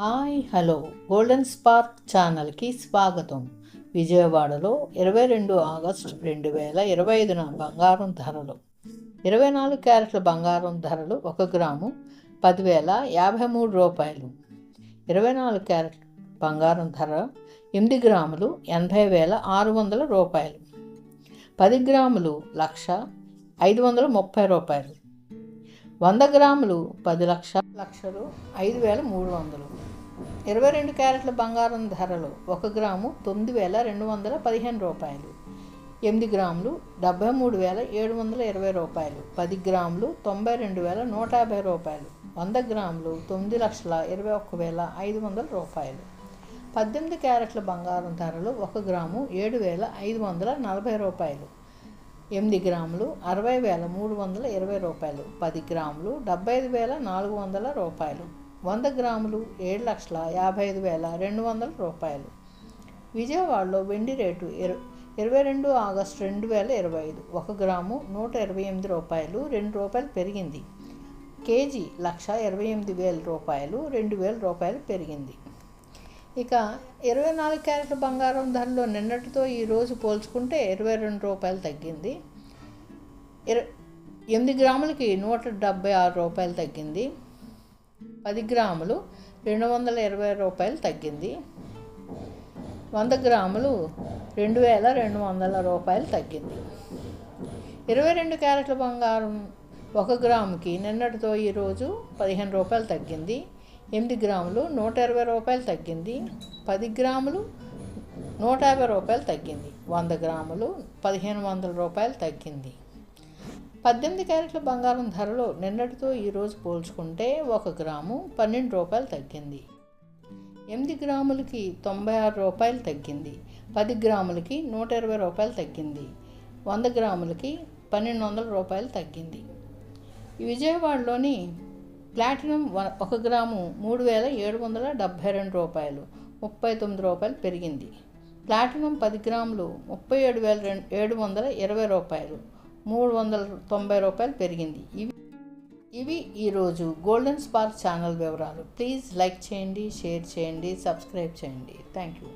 Hi hello golden spark ఛానల్కి స్వాగతం. విజయవాడలో 22 ఆగస్టు 2025 బంగారం ధరలు. 24 క్యారెట్ల బంగారం ధరలు 1 గ్రాము 10,053 రూపాయలు. 24 క్యారెట్ల బంగారం ధర 8 గ్రాములు 80,600 రూపాయలు. 10 గ్రాములు 1,0530 రూపాయలు. 100 గ్రాములు 10 లక్షలు 5,300. 22 క్యారెట్ల బంగారం ధరలు 1 గ్రాము 9,215 రూపాయలు. 8 గ్రాములు 73,720 రూపాయలు. 10 గ్రాములు 92,150 రూపాయలు. 100 గ్రాములు 9,21,500 రూపాయలు. 18 క్యారెట్ల బంగారం ధరలు 1 గ్రాము 7,540 రూపాయలు. 8 గ్రాములు 60,320 రూపాయలు. 10 గ్రాములు 75,400 రూపాయలు. 100 గ్రాములు 7,55,200 రూపాయలు. విజయవాడలో వెండి రేటు 22 ఆగస్టు 2025 1 గ్రాము 128 రూపాయలు 2 రూపాయలు పెరిగింది. కేజీ 1,28,000 రూపాయలు 2,000 రూపాయలు పెరిగింది. ఇక 24 క్యారెట్ల బంగారం ధరలో నిన్నటితో ఈరోజు పోల్చుకుంటే 22 రూపాయలు తగ్గింది. 8 గ్రాములకి 176 రూపాయలు తగ్గింది. 10 గ్రాములు 220 రూపాయలు తగ్గింది. 100 గ్రాములు 2,200 రూపాయలు తగ్గింది. 22 క్యారెట్ల బంగారం 1 గ్రాముకి నిన్నటితో ఈరోజు 15 రూపాయలు తగ్గింది. 8 గ్రాములు 120 రూపాయలు తగ్గింది. 10 గ్రాములు 150 రూపాయలు తగ్గింది. 100 గ్రాములు 1,500 రూపాయలు తగ్గింది. 18 క్యారెట్ల బంగారం ధరలో నిన్నటితో ఈరోజు పోల్చుకుంటే 1 గ్రాము 12 రూపాయలు తగ్గింది. 8 గ్రాములకి 96 రూపాయలు తగ్గింది. 10 గ్రాములకి 120 రూపాయలు తగ్గింది. 100 గ్రాములకి 1,200 రూపాయలు తగ్గింది. విజయవాడలోని ప్లాటినం 1 గ్రాము 3,772 రూపాయలు 39 రూపాయలు పెరిగింది. ప్లాటినం 10 గ్రాములు 37,720 రూపాయలు 390 రూపాయలు పెరిగింది. ఇవి ఈరోజు గోల్డెన్ స్పార్క్ ఛానల్ వివరాలు. ప్లీజ్ లైక్ చేయండి, షేర్ చేయండి, సబ్స్క్రైబ్ చేయండి. Thank you.